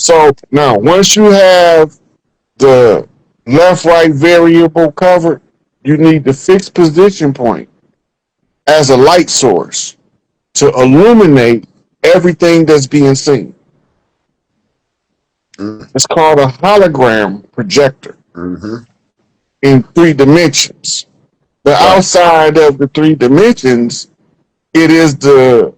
So now, once you have the left-right variable covered, you need the fixed position point as a light source to illuminate everything that's being seen. Mm, It's called a hologram projector mm-hmm. in 3 dimensions. But Right. outside of the 3 dimensions, it is the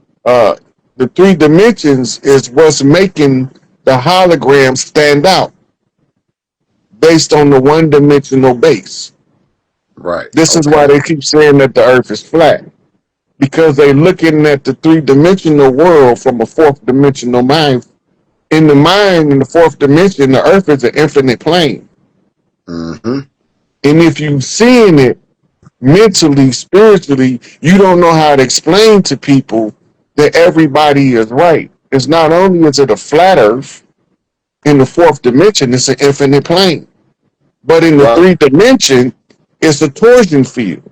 3 dimensions is what's making the hologram stand out based on the one-dimensional base. Right. This is why Okay. they keep saying that the earth is flat, because they're looking at the 3 dimensional world from a fourth dimensional mind. In the mind, in the fourth dimension, the earth is an infinite plane. Mm-hmm. And if you're seeing it mentally, spiritually, you don't know how to explain to people that everybody is right. It's not only is it a flat earth in the fourth dimension, it's an infinite plane. But in the Right. 3 dimension, it's a torsion field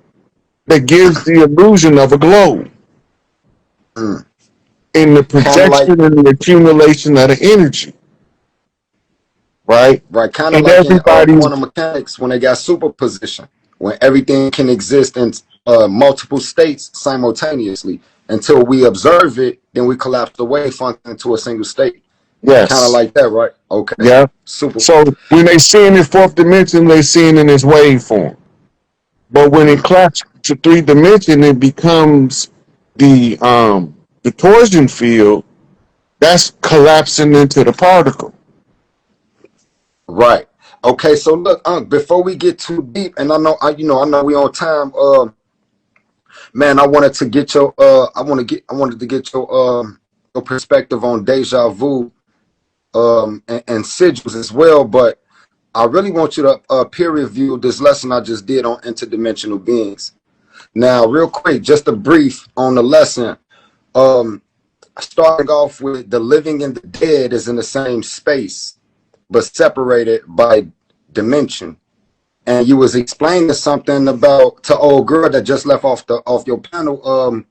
that gives the illusion of a globe Mm. in the Kind of like, projection and the accumulation of the energy, right? right, kind of And like in everybody's, quantum mechanics when they got superposition, when everything can exist in multiple states simultaneously until we observe it, then we collapse the wave function into a single state. Kind of yes, like that, right? Okay. yeah. Super. So when they see in the fourth dimension, they see it in its wave form. But when it Mm. collapses to 3 dimension, it becomes the torsion field that's collapsing into the particle. Right. Okay. So look, before we get too deep, and I know we on time. Man, I wanted to get your, I wanted to get your perspective on deja vu, and sigils as well. But I really want you to peer review this lesson I just did on interdimensional beings. Now, real quick, just a brief on the lesson. Um, Starting off with the living and the dead is in the same space, but separated by dimension. And you was explaining something about to old girl that just left off your panel,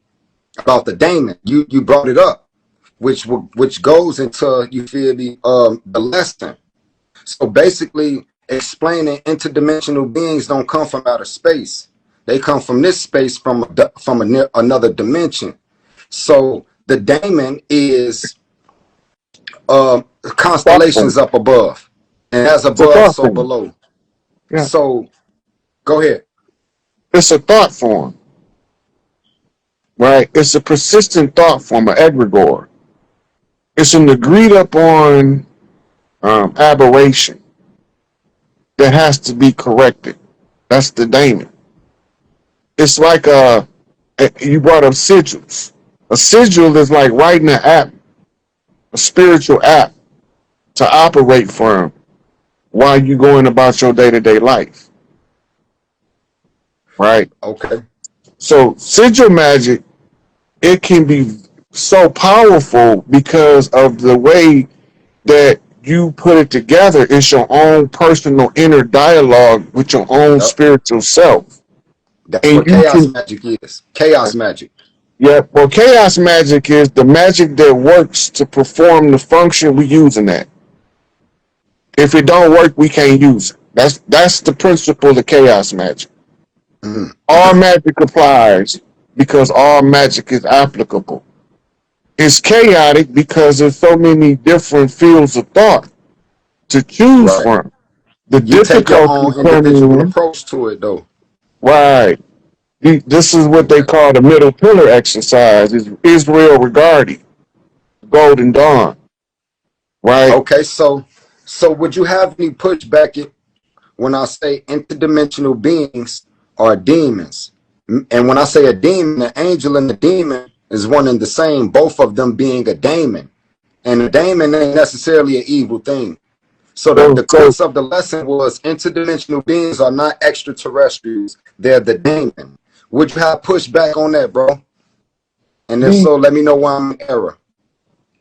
about the daemon. You brought it up, which goes into, you feel me, the lesson. So basically explaining interdimensional beings don't come from outer space. They come from this space, another dimension. So the daemon is Thought constellations form. up above, and as It's a above, thought so form. below. Yeah. So go ahead. It's a thought form, right? It's a persistent thought form, an egregore. It's an agreed upon aberration that has to be corrected. That's the daemon. It's like you brought up sigils. A sigil is like writing an app, a spiritual app to operate from while you going about your day-to-day life, right? Okay. So sigil magic, it can be so powerful because of the way that you put it together. It's your own personal inner dialogue with your own Yep. spiritual self. That's And what you chaos can, magic is. Chaos magic. yeah, well, chaos magic is the magic that works to perform the function we using that. If it don't work, we can't use it. That's the principle of chaos magic. Mm. All magic applies because all magic is applicable. It's chaotic because there's so many different fields of thought to choose Right. from. The You take your difficulty own individual coming in, approach to it, though. right? This is what they Okay. call the middle pillar exercise. Is Israel regarding Golden Dawn, right? Okay. So would you have any pushback when I say interdimensional beings are demons? And when I say a demon, the angel and the demon is one and the same, both of them being a daemon. And a daemon ain't necessarily an evil thing. So So, the so crux of the lesson was interdimensional beings are not extraterrestrials. They're the daemon. Would you have pushback on that, bro? And if the so, let me know why I'm in error.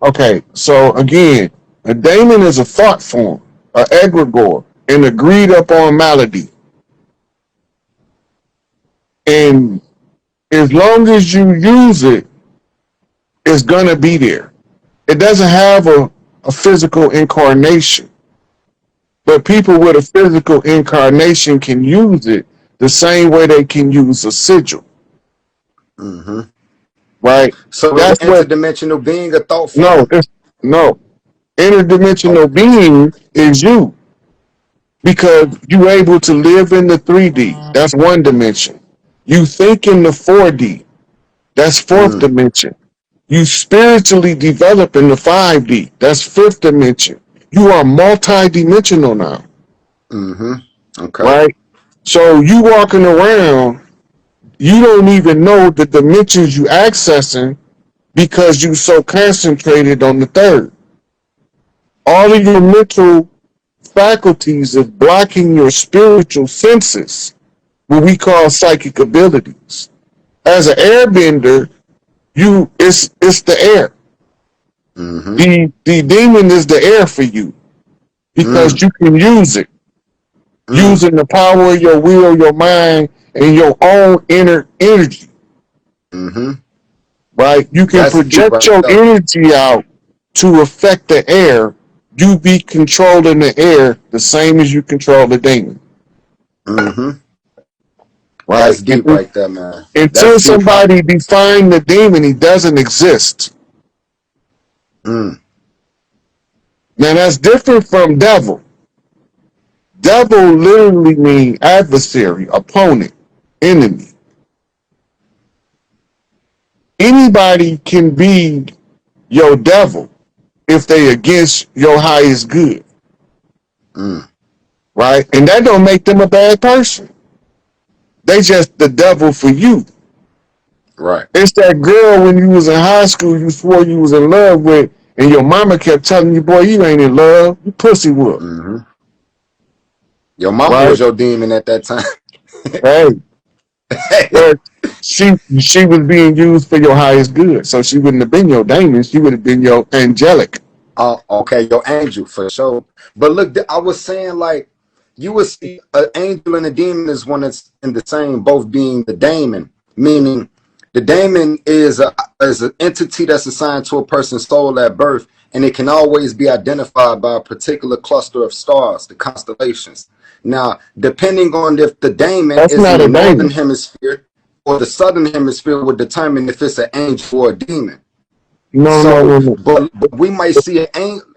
okay. So again, a daemon is a thought form, an egregore, an agreed upon malady, and as long as you use it, it's gonna be there. It doesn't have a physical incarnation. But people with a physical incarnation can use it the same way they can use a sigil, Mm-hmm. right? So is an That's what, interdimensional being a thought no, form? no. Interdimensional Okay. being is you because you able to live in the 3D. That's one dimension. You think in the 4D. That's fourth Mm. dimension. You spiritually develop in the 5D. That's fifth dimension. You are multi-dimensional now, Mm-hmm. Okay. right? So you walking around, you don't even know the dimensions you accessing because you so concentrated on the third. All of your mental faculties is blocking your spiritual senses, what we call psychic abilities. As an airbender, it's the air. Mm-hmm. The demon is the air for you because Mm. you can use it, Mm. using the power of your will, your mind, and your own inner energy, Mm-hmm. right? You can That's deep project right your there. energy out to affect the air. You be controlling the air the same as you control the demon, Mm-hmm. right? That's deep right there, man. That's Until deep. Huh? somebody define the demon, he doesn't exist. Mm. Now that's different from devil. Devil literally means adversary, opponent, enemy. Anybody can be your devil if they against your highest good, Mm. right? And that don't make them a bad person. They just the devil for you. Right. It's that girl when you was in high school you swore you was in love with, and your mama kept telling you, boy, you ain't in love, you pussy whoop, Mm-hmm. Your mama right? was your demon at that time. Hey, but she was being used for your highest good, so she wouldn't have been your demon. She would have been your angelic. Oh, okay, your angel for sure. But look, I was saying like you would see an angel and a demon is one that's in the same, both being the daemon, meaning the daemon is an entity that's assigned to a person's soul at birth, and it can always be identified by a particular cluster of stars, the constellations. Now, depending on if the daemon That's is in not the a northern demon. hemisphere or the southern hemisphere, would determine if it's an angel or a demon. No, no, So, no, no. but we might see an angel.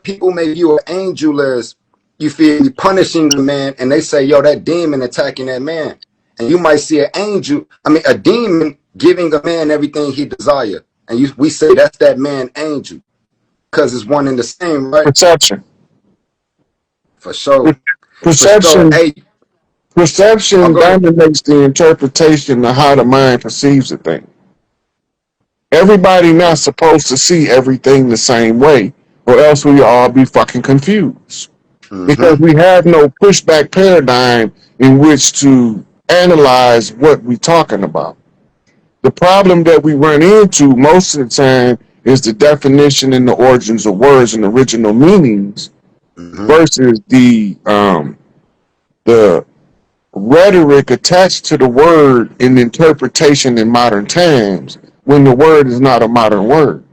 People may view an angel as, you feel me, punishing a man, and they say, "Yo, that demon attacking that man," and you might see an angel. I mean, a demon giving a man everything he desire, and we say that's that man angel because it's one and the same, right? Perception. For sure, for sure. Perception. Hey, I'll Perception go ahead. dominates the interpretation of how the mind perceives a thing. Everybody not supposed to see everything the same way, or else we all be fucking confused. Because Mm-hmm. we have no pushback paradigm in which to analyze what we're talking about. The problem that we run into most of the time is the definition and the origins of words and original meanings Mm-hmm. versus the rhetoric attached to the word in interpretation in modern times when the word is not a modern word,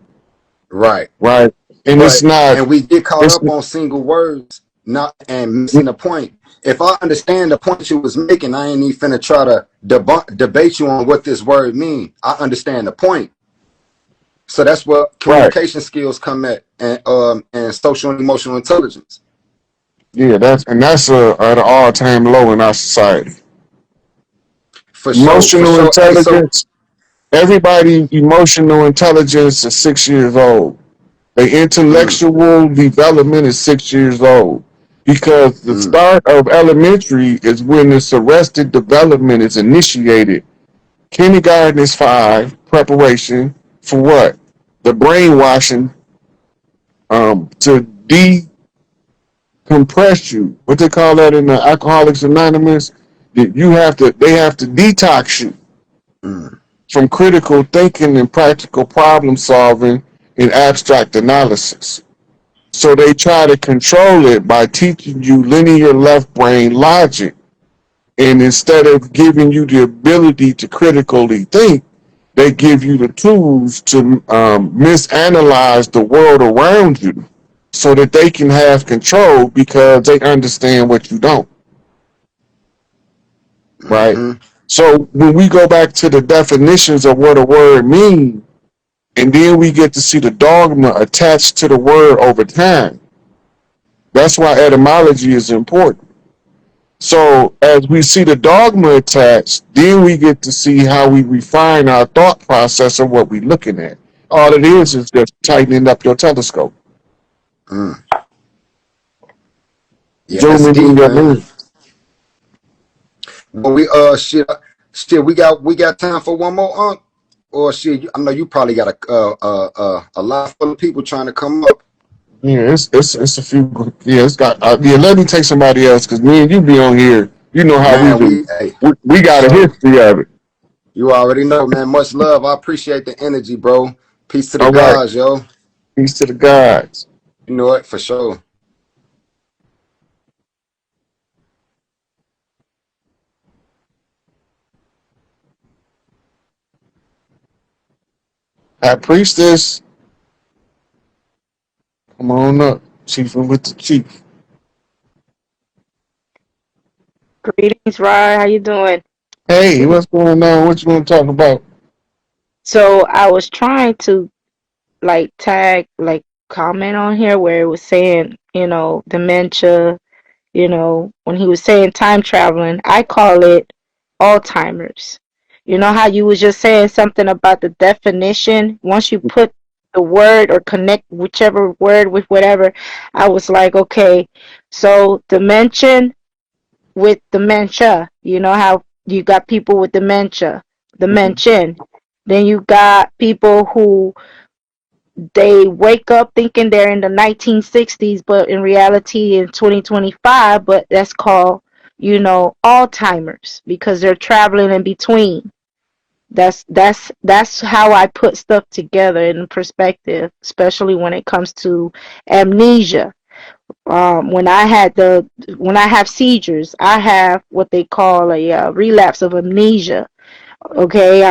Right. right? And it's But not, and we get caught it's, up on single words, not and missing the point. If I understand the point you was making, I ain't even finna try to debate you on what this word mean. I understand the point. So that's what right. communication skills come at, and social and emotional intelligence Yeah, that's at an all-time low in our society. for sure. For Emotional sure. Hey, so intelligence, everybody emotional intelligence is 6 years old. The mm, intellectual development is 6 years old because the mm, start of elementary is when this arrested development is initiated. Kindergarten is 5, preparation for what? The brainwashing to decompress you. What they call that in the Alcoholics Anonymous? That they have to detox you mm, from critical thinking and practical problem solving and abstract analysis. So they try to control it by teaching you linear left brain logic. And instead of giving you the ability to critically think, they give you the tools to misanalyze the world around you so that they can have control because they understand what you don't, right? Mm-hmm. So when we go back to the definitions of what a word means, and then we get to see the dogma attached to the word over time, that's why etymology is important. So as we see the dogma attached, then we get to see how we refine our thought process of what we're looking at. All it is just tightening up your telescope, Mm. Yeah, that's zooming in deep, your man. lens. Well, shit, we got time for one more, or shit. I know you probably got a lot full of people trying to come up. Yeah, it's a few. Yeah, it's got. Yeah, let me take somebody else because me and you be on here. You know how we Man, do. hey, We for got a sure. history of it. You already know, man. Much love. I appreciate the energy, bro. Peace to the All right, gods, yo. peace to the gods. You know it for sure. High priestess, come on up. Chiefing with the chief. Greetings, Rod. How you doing? Hey, what's going on? What you want to talk about? So I was trying to comment on here where it was saying, dementia, when he was saying time traveling, I call it Alzheimer's. You know how you was just saying something about the definition? Once you put the word or connect whichever word with whatever, I was like, okay, so dimension with dementia. You know how you got people with dementia. Then you got people who they wake up thinking they're in the 1960s, but in reality in 2025, but that's called, Alzheimer's because they're traveling in between. That's how I put stuff together in perspective, especially when it comes to amnesia. When when I have seizures, I have what they call a relapse of amnesia. Okay,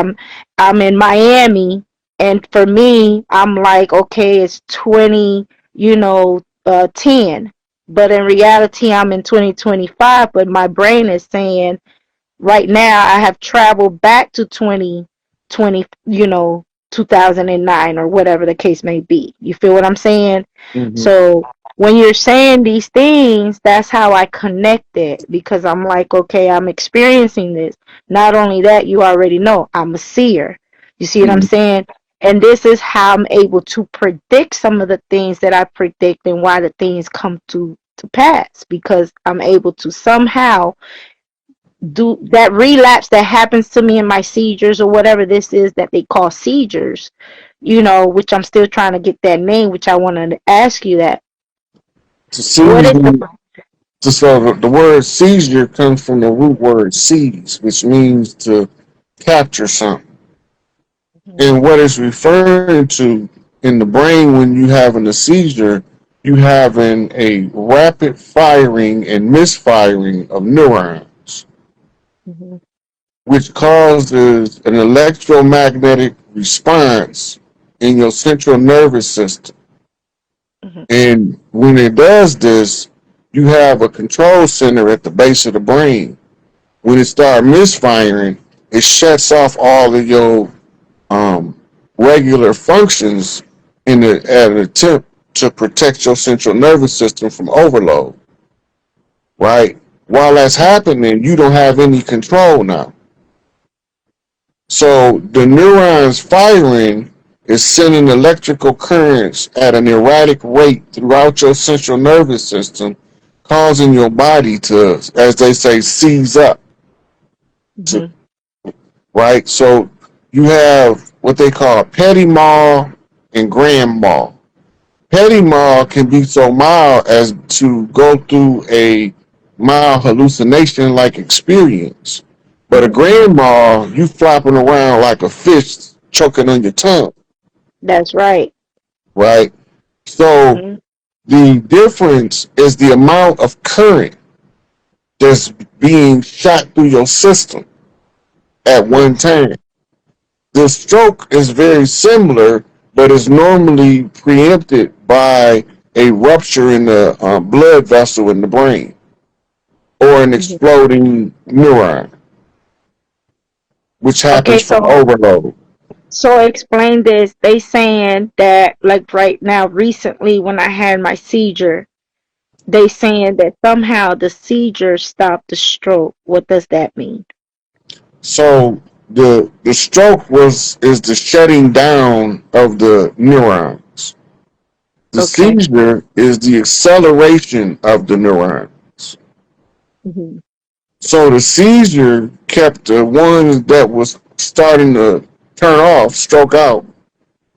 I'm in Miami, and for me, I'm like, okay, it's 20, 10, but in reality, I'm in 2025. But my brain is saying right now I have traveled back to 2020, 2009 or whatever the case may be. You feel what I'm saying? Mm-hmm. So when you're saying these things, that's how I connect it because I'm like, okay, I'm experiencing this. Not only that, you already know I'm a seer. You see what I'm Mm-hmm. saying? And this is how I'm able to predict some of the things that I predict and why the things come to pass because I'm able to somehow do that relapse that happens to me in my seizures or whatever this is that they call seizures, which I'm still trying to get that name, which I wanted to ask you that. To What seize, is the so the word seizure comes from the root word seize, which means to capture something. Mhm, And what it's referring to in the brain when you having a seizure, you having a rapid firing and misfiring of neurons, mhm, which causes an electromagnetic response in your central nervous system. mhm, And when it does this, you have a control center at the base of the brain. When it starts misfiring, it shuts off all of your um, regular functions an attempt to protect your central nervous system from overload, right? While that's happening, you don't have any control now. So the neurons firing is sending electrical currents at an erratic rate throughout your central nervous system, causing your body to, as they say, seize up. To, mhm, right? So you have what they call petit mal and grand mal. Petit mal can be so mild as to go through a mild hallucination like experience. But a mhm. grand mal, you flopping around like a fish choking on your tongue, That's right. right? So Mhm, the difference is the amount of current that's being shot through your system at mhm, one time. The stroke is very similar, but is normally preempted by a rupture in the blood vessel in the brain or an Mhm. exploding neuron, which Okay, happens from so overload. explain this. They saying that like right now, recently when I had my seizure, they saying that somehow the seizure stopped the stroke. What does that mean? So the stroke is the shutting down of the neurons. The Okay. seizure is the acceleration of the neurons. Hmm. So the seizure kept the ones that was starting to turn off, stroke out,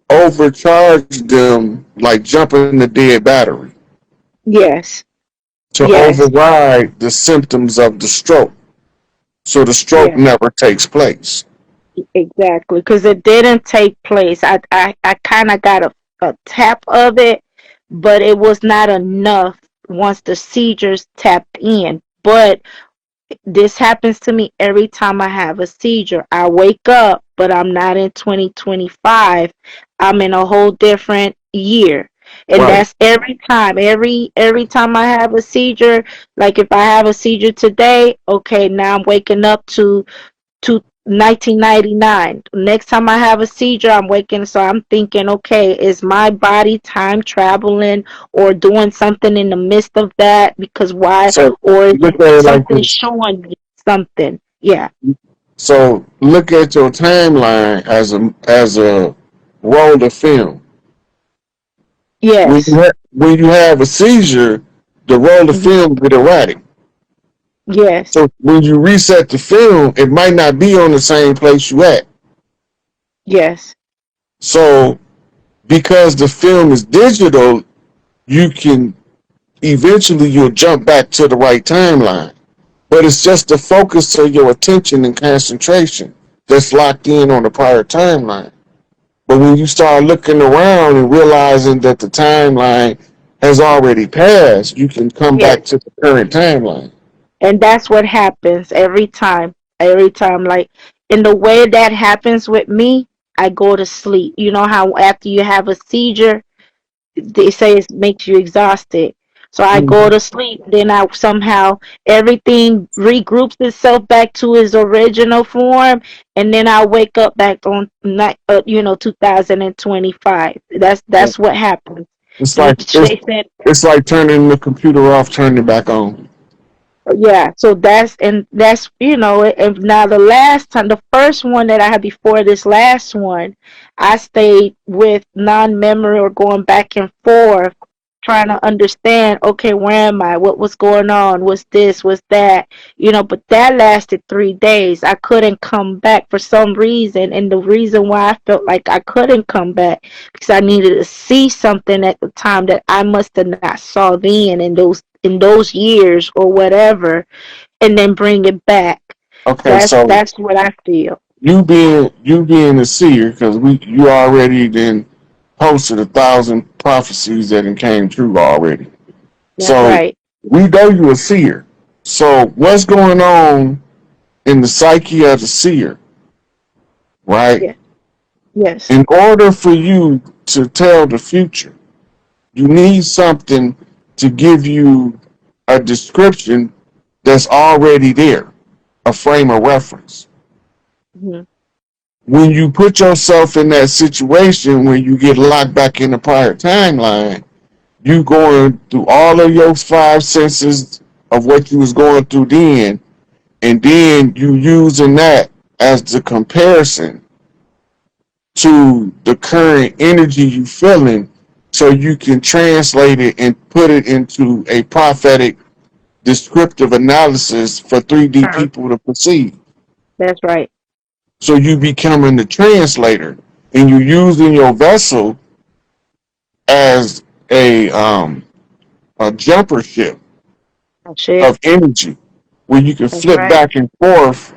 overcharged them like jumping the dead battery Yes. to Yes. override the symptoms of the stroke. So the stroke Yes. never takes place. Exactly. Because it didn't take place. I kind of got a tap of it, but it was not enough once the seizures tapped in. But this happens to me every time I have a seizure. I wake up, but I'm not in 2025. I'm in a whole different year. And Right. that's every time. Every time I have a seizure, like if I have a seizure today, okay, now I'm waking up to 1999. Next time I have a seizure, I'm waking, so I'm thinking, okay, is my body time traveling or doing something in the midst of that? Because why? So Or is look it at it like something this. showing me something? Yeah. So look at your timeline as a roll of film. Yes. When you have a seizure, the roll of Hmm. film get erratic. Yes. So when you reset the film, it might not be on the same place you at. Yes. So because the film is digital, you can eventually you'll jump back to the right timeline. But it's just the focus of your attention and concentration that's locked in on the prior timeline. But when you start looking around and realizing that the timeline has already passed, you can come Yes. back to the current timeline. And that's what happens every time. Every time, like in the way that happens with me, I go to sleep. You know how after you have a seizure, they say it makes you exhausted. So I go Mm-hmm. to sleep, then I somehow everything regroups itself back to its original form, and then I wake up back on 2025. That's what happens. It's And like they said it's like turning the computer off, turning it back on. yeah, so that's and now the last time, the first one that I had before this last one, I stayed with non-memory or going back and forth, trying to understand, okay, where am I? What was going on? What's this? What's that? But that lasted 3 days. I couldn't come back for some reason, and the reason why I felt like I couldn't come back because I needed to see something at the time that I must have not saw then in those years or whatever, and then bring it back. Okay, That's so that's what I feel. you being a seer, because you already then posted 1,000 prophecies that came true already. That's So right. we know you a seer. So what's going on in the psyche of the seer, right? Yeah. Yes. In order for you to tell the future, you need something to give you a description that's already there, a frame of reference. Hmm. When you put yourself in that situation where you get locked back in the prior timeline, you going through all of your five senses of what you was going through then, and then you using that as the comparison to the current energy you feeling so you can translate it and put it into a prophetic descriptive analysis for 3D people to perceive. That's right. So you becoming the translator and you're using your vessel as a jumper ship That's it. of energy where you can That's flip right. back and forth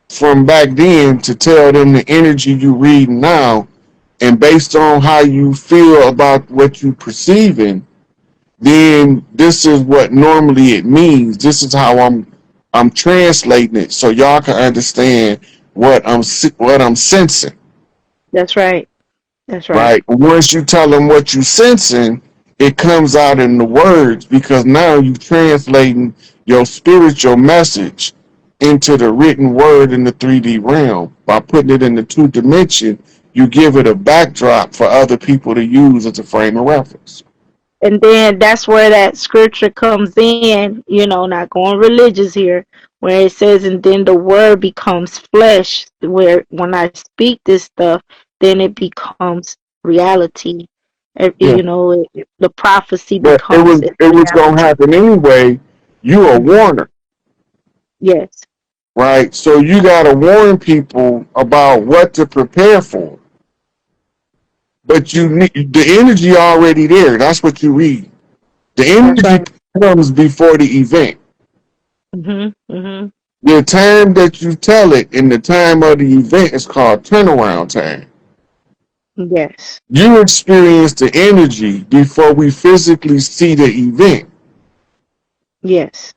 from back then to tell them the energy you read now, and based on how you feel about what you perceiving, then this is what normally it means. This is how I'm translating it so y'all can understand what I'm sensing. That's right. That's right. Right. Once you tell them what you sensing, it comes out in the words because now you're translating your spiritual message into the written word in the 3D realm. By putting it in the 2 dimension, you give it a backdrop for other people to use as a frame of reference. And then that's where that scripture comes in, not going religious here, where it says, and then the word becomes flesh, where when I speak this stuff, then it becomes reality. Yeah. The prophecy But it becomes was its it was gonna reality. happen anyway. You a Hmm. warner, Yes, right? So you gotta warn people about what to prepare for. But you need the energy already there. That's what you read. The that's energy right. comes before the event. Mhm, mhm. The time that you tell it in the time of the event is called turnaround time. Yes, You experience the energy before we physically see the event. yes.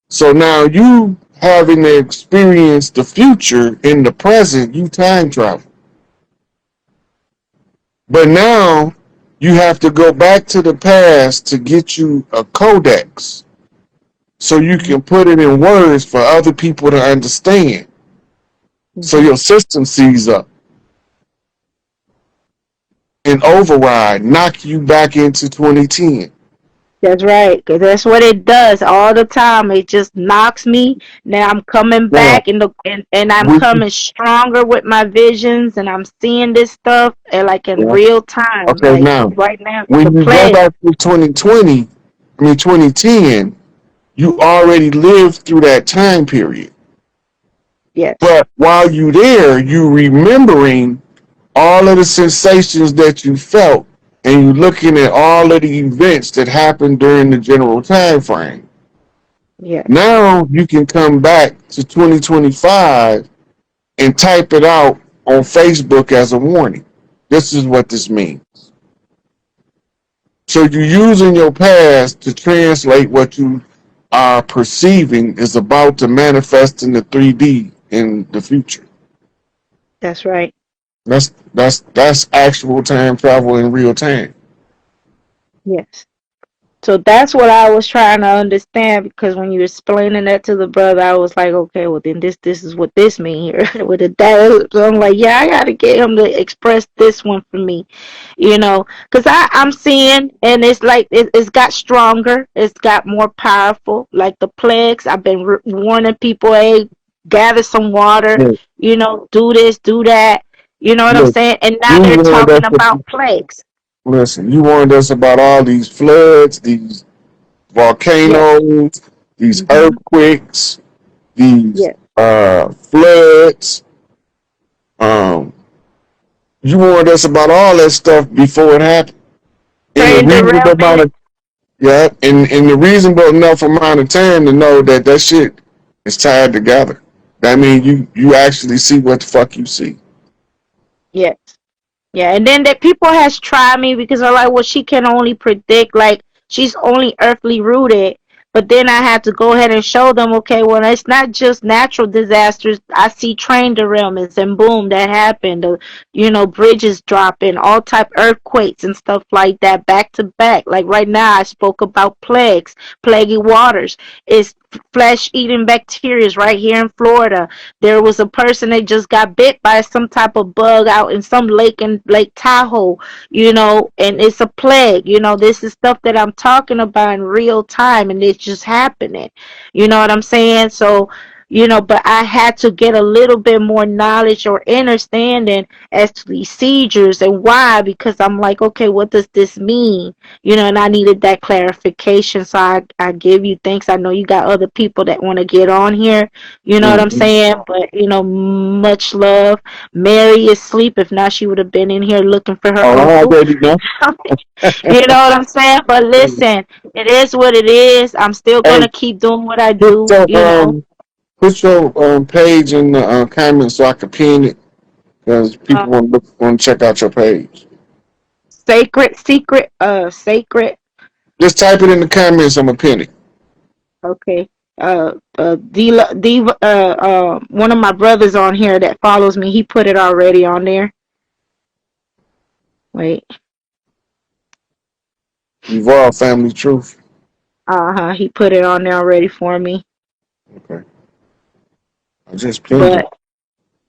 So now you having to experience the future in the present, you time travel. But now you have to go back to the past to get you a codex so you Mhm, can put it in words for other people to understand. So mhm. your system sees up and override, knock you back into 2010. That's right, 'cause that's what it does all the time. It just knocks me. Now I'm coming Now, back, and I'm we, coming stronger with my visions, and I'm seeing this stuff like in yeah, real time. okay, Like now, right now, the when you go plague. back to 2020, 2010, you already lived through that time period. Yes, But while you there, you remembering all of the sensations that you felt and you looking at all of the events that happened during the general time frame. yes, Now you can come back to 2025 and type it out on Facebook as a warning. This is what this means. So you're using your past to translate what you are perceiving is about to manifest in the 3D in the future. that's right. That's actual time travel in real time. Yes. So that's what I was trying to understand, because when you were explaining that to the brother, I was like, okay, well then this is what this mean here with the dad. So I'm like, yeah, I gotta get him to express this one for me, because I'm seeing, and it's like it's got stronger, it's got more powerful. Like the plagues, I've been warning people, hey, gather some water, Look, do this, do that. You know what I'm look, saying? And now you they're warned us. talking about plagues. Listen, you warned us about all these floods, these Yes. volcanoes, these Mhm. earthquakes, these Yes. floods. Um, you warned us about all that stuff before it happened. In a Train reasonable amount derailment. of yeah, in the reasonable enough amount of time to know that that shit is tied together. That means you actually see what the fuck you see. Yes. Yeah, and then that people has tried me because they're like, well, she can only predict, like she's only earthly rooted. But then I had to go ahead and show them, okay, well, it's not just natural disasters. I see train derailments, and boom, that happened. Bridges dropping, all type earthquakes and stuff like that, back to back. Like right now, I spoke about plagues, plaguey waters. It's flesh eating bacteria right here in Florida. There was a person that just got bit by some type of bug out in some lake in Lake Tahoe, and it's a plague. This is stuff that I'm talking about in real time, and it's just happening. You know what I'm saying? So, but I had to get a little bit more knowledge or understanding as to these seizures and why, because I'm like, okay, what does this mean? And I needed that clarification. So I give you thanks. I know you got other people that want to get on here, you know what I'm Mm-hmm. saying? But much love. Mary is asleep. If not, she would have been in here looking for her Oh, I uncle. already know. You know what I'm saying? But listen, it is what it is. I'm still Hey, gonna keep doing what I put do. your put your page in the comments so I can pin it because people Um, want to check out your page. Sacred, secret, sacred. Just type it in the comments. I'm gonna pin it. Okay. One of my brothers on here that follows me, he put it already on there. Wait. Evolve Family Truth. He put it on there already for me. Okay. I just pinned it. But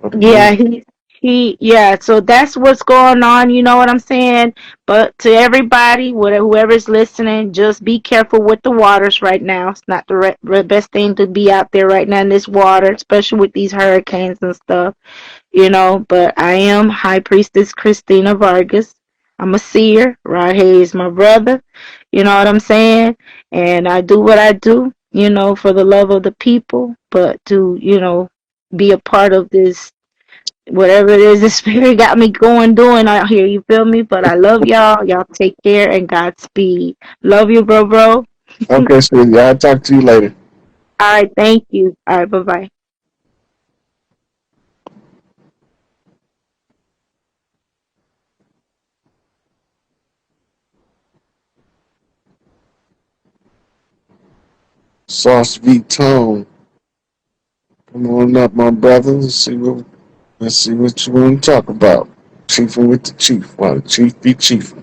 Up yeah, again. yeah, so that's what's going on, you know what I'm saying? But to everybody, whoever's listening, just be careful with the waters right now. It's not the best thing to be out there right now in this water, especially with these hurricanes and stuff, you know. But I am High Priestess Christina Vargas. I'm a seer. Rahey is my brother, you know what I'm saying? And I do what I do, you know, for the love of the people, but to, you know, be a part of this whatever it is the spirit got me going doing out here, you feel me? But I love y'all. Y'all take care and Godspeed. Love you, bro. Okay, sweetie. I'll talk to you later. All right, thank you. All right, bye-bye. Sauce V Tone. Come on up, my brother. Let's see what you want to talk about. Chiefing with the chief. Why the chief be chiefing?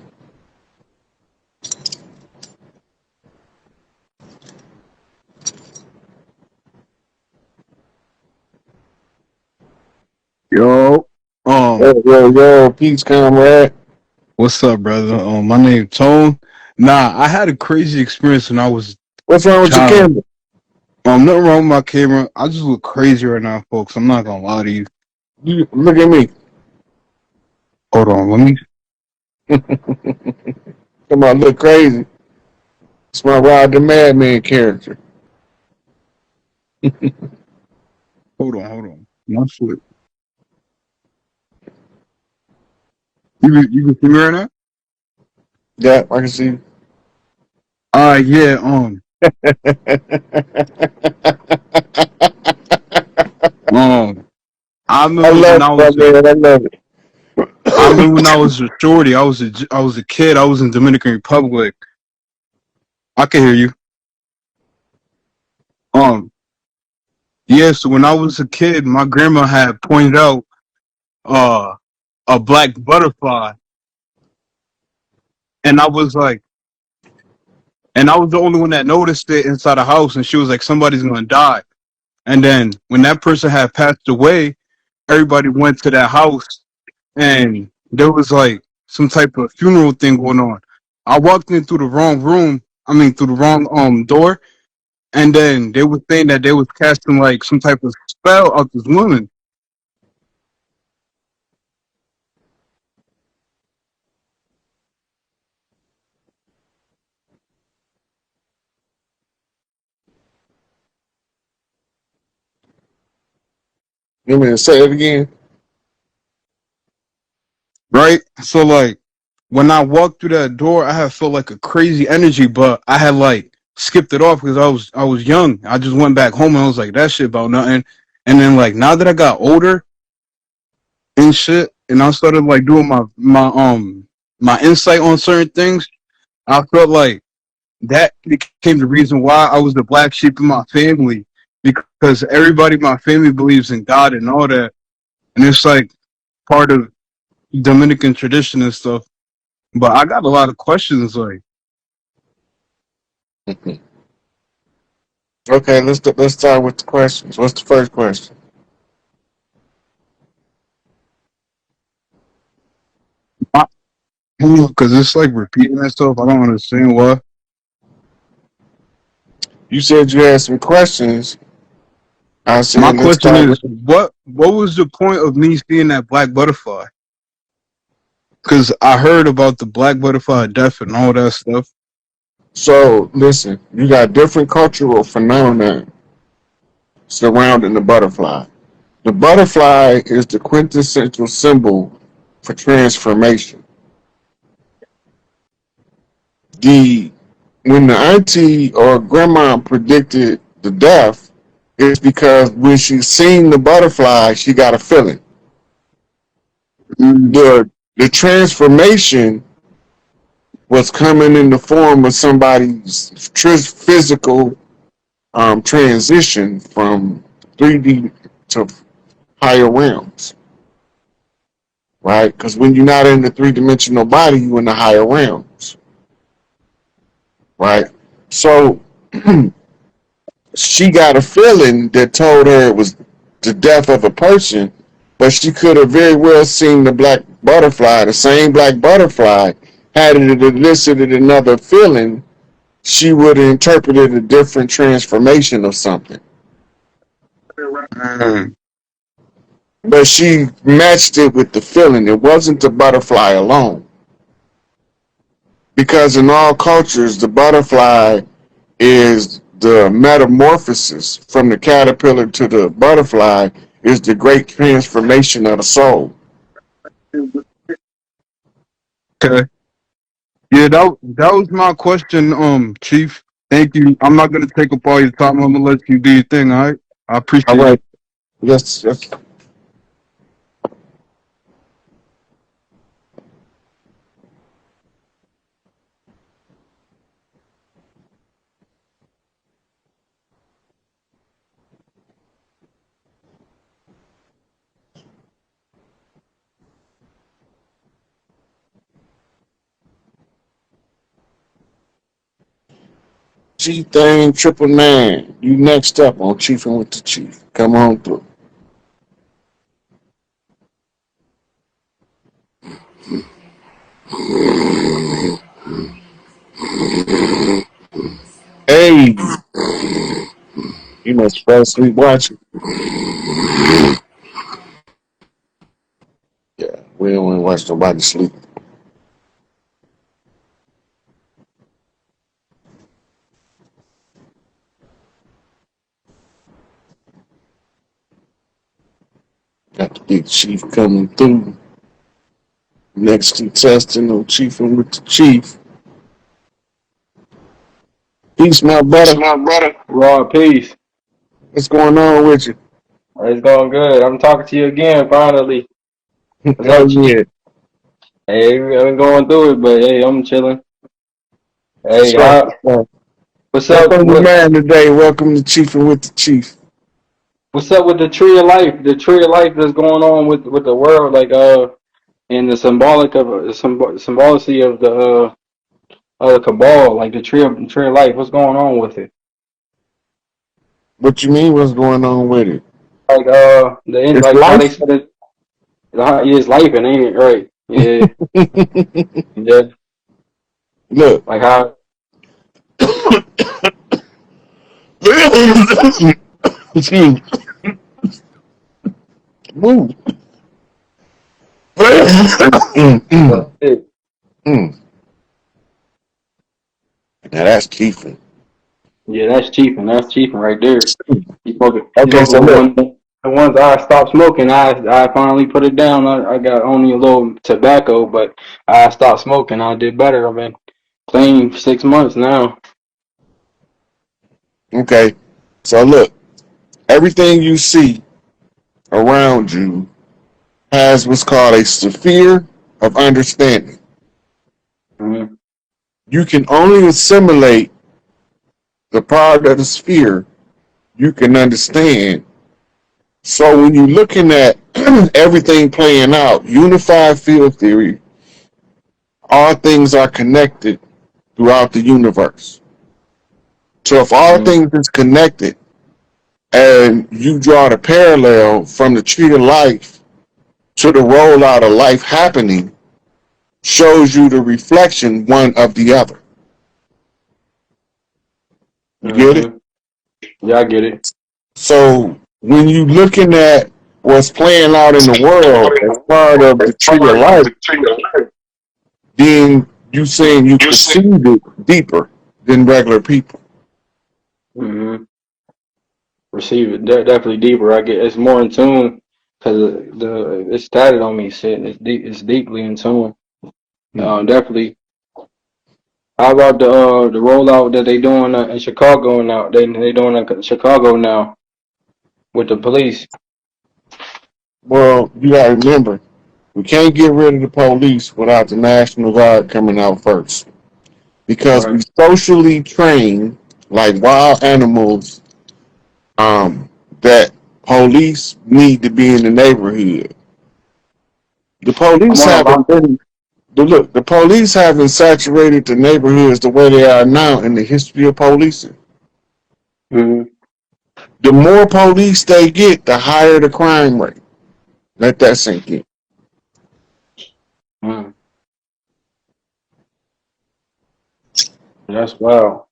Yo, Yo, yo, yo, peace, comrade. what's up, brother? My name Tone. Nah, I had a crazy experience when I was What's wrong with your child. camera? Nothing wrong with my camera. I just look crazy right now, folks. I'm not gonna lie to you. You look at me. Hold on, let me. Come on, look crazy. It's my Rod the Madman character. Hold on. My foot. You can see me right now? Yeah, I can see. Yeah. Um. I I remember when love I it, my was a. man. I love I remember when I it. was a shorty. I was a kid. I was in Dominican Republic. I can hear you. Um. Yeah. So when I was a kid, my grandma had pointed out uh a black butterfly, and I was like, and I was the only one that noticed it inside the house, and she was like, somebody's gonna die. And then when that person had passed away, everybody went to that house, and there was like some type of funeral thing going on. I walked in through the wrong room. I mean, through the wrong door, and then they were saying that they was casting like some type of spell out this woman. You mean say it again? Right? So like when I walked through that door, I had felt like a crazy energy, but I had like skipped it off because I was young. I just went back home and I was like, that shit about nothing. And then like now that I got older and shit, and I started like doing my insight on certain things, I felt like that became the reason why I was the black sheep in my family, because everybody in my family believes in God and all that, and it's like part of Dominican tradition and stuff. But I got a lot of questions. Like, Okay, let's start with the questions. What's the first question? because it's like repeating itself. I don't understand why. You said you had some questions. I My said let's question start is, with. what was the point of me seeing that black butterfly? Because I heard about the black butterfly death and all that stuff. So listen, you got different cultural phenomena surrounding the butterfly. The butterfly is the quintessential symbol for transformation. The When the auntie or grandma predicted the death, it's because when she seen the butterfly, she got a feeling. Mm. The transformation was coming in the form of somebody's physical transition from 3D to higher realms, right? Because when you're not in the three-dimensional body, you're in the higher realms. right? So she got a feeling that told her it was the death of a person, but she could have very well seen the black butterfly, the same black butterfly. Had it elicited another feeling, she would have interpreted a different transformation of something. Mm. But she matched it with the feeling. It wasn't the butterfly alone. Because in all cultures, the butterfly is the metamorphosis from the caterpillar to the butterfly is the great transformation of the soul. Okay. Yeah, that was my question, Chief. Thank you. I'm not gonna take up all your time. I'm gonna let you do your thing. All right. I All appreciate right. it. Yes, yes. Chief Thing, Triple Nine. You next up on Chiefing with the Chief. Come on through. Hey, you must fall asleep watching. Yeah, we don't want to watch nobody sleep. Got the big chief coming through. Next contestant on Chiefing with the Chief. Peace, my Peace, brother. my brother. Raw peace. What's going on with you? It's going good. I'm talking to you again, finally. What's Hell up, Chief? yeah. Hey, I've been going through it, but hey, I'm chilling. Hey, So, what's what's up? on the man today? Welcome to Chiefing with the Chief. What's up with the tree of life? The tree of life that's going on with the world, like and the symbolic of symbology of the cabal, like the tree of life. What's going on with it? What you mean? What's going on with it? Like the end, It's like how they life. said it. It's life, and ain't it right? Yeah, yeah. Look. Like how. Excuse me. Move. Now that's Chiefing. Yeah, that's cheaping. That's cheaping right there. You Okay, smoking so look. the ones I stopped smoking, I finally put it down. I got only a little tobacco, but I stopped smoking. I did better. I've been clean for 6 months now. Okay, so look. Everything you see around you has what's called a sphere of understanding. Mm-hmm. You can only assimilate the part of the sphere you can understand. So when you're looking at everything playing out, unified field theory, all things are connected throughout the universe. So if all Mm-hmm. things is connected and you draw the parallel from the tree of life to the rollout of life happening, shows you the reflection one of the other. You get it? Mm-hmm. Yeah, I get it. So when you looking at what's playing out in the world as part of the tree of life, then you saying you perceive it deeper than regular people. Mm-hmm. Receive it definitely deeper. I get it's more in tune because the it started on me. Sitting it's deep. It's deeply in tune. Hmm. Definitely. How about the rollout that they doing in Chicago now? They doing in Chicago now with the police. Well, you gotta remember, we can't get rid of the police without the National Guard coming out first. Because we Right. socially train like wild animals, that police need to be in the neighborhood. The I'm police on a haven't lot. been. Look, the police haven't saturated the neighborhoods the way they are now in the history of policing. Mm-hmm. The more police they get, the higher the crime rate. Let that sink in. Mm. That's wow.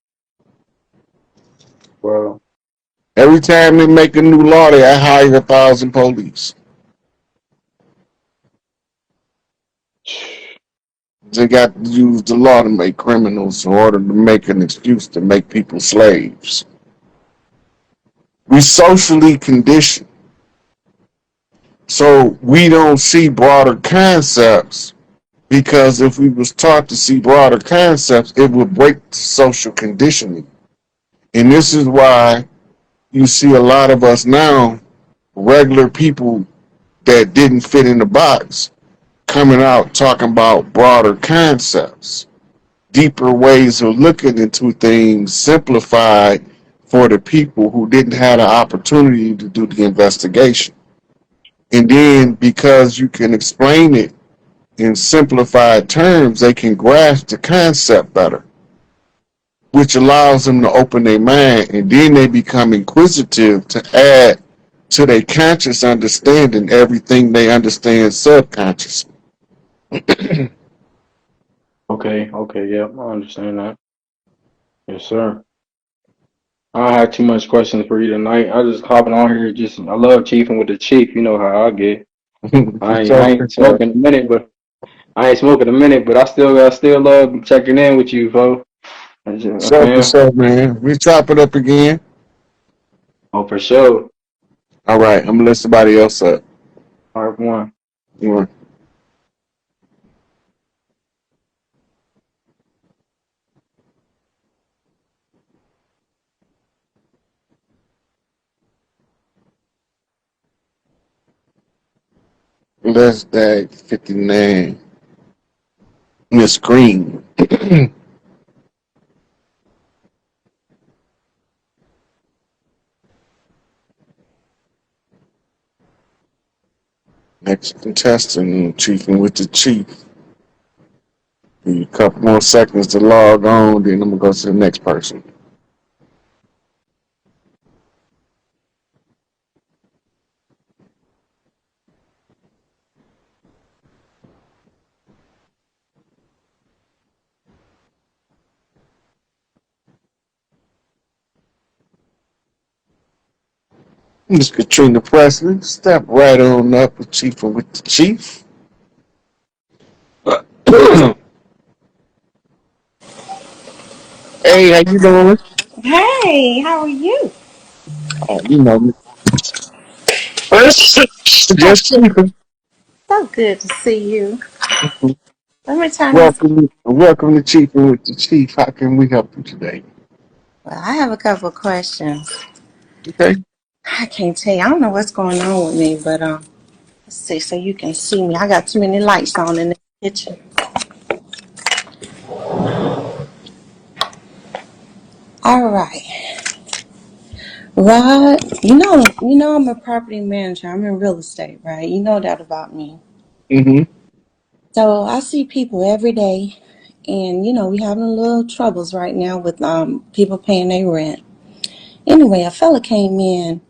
Wow. Every time they make a new law, they hire 1,000 police. They got to use the law to make criminals in order to make an excuse to make people slaves. We socially conditioned, so we don't see broader concepts because if we was taught to see broader concepts, it would break the social conditioning. And this is why you see a lot of us now, regular people that didn't fit in the box, coming out talking about broader concepts, deeper ways of looking into things, simplified for the people who didn't have the opportunity to do the investigation. And then because you can explain it in simplified terms, they can grasp the concept better, which allows them to open their mind, and then they become inquisitive to add to their conscious understanding everything they understand subconsciously. Okay. Okay. Yep. I understand that. Yes, sir. I don't have too much questions for you tonight. I just hopping on here. Just I love chiefing with the chief. You know how I get. For I sure, for ain't sure. smoking a minute, but I ain't smoking a minute. But I still love checking in with you, folks. For Fam. sure, man. We chop it up again. Oh, for sure. All right, I'm gonna let somebody else up. Part one. You want- Let's dag 59. Miss Green. Next contestant, chiefing with the chief. Give you a couple more seconds to log on, then I'm gonna go to the next person. Miss Katrina Presley, step right on up with chiefing with the chief. Hey, how you doing? Hey, how are you? Oh, you know me. So Just good, chiefing. so good to see you. Let me turn this. Welcome to chiefing with the chief. How can we help you today? Well, I have a couple of questions. Okay. I can't tell you. I don't know what's going on with me, but let's see so you can see me. I got too many lights on in the kitchen. All right, Rod. You know, I'm a property manager. I'm in real estate, right? You know that about me. Mm-hmm. So I see people every day, and we having a little troubles right now with people paying their rent. Anyway, a fella came in.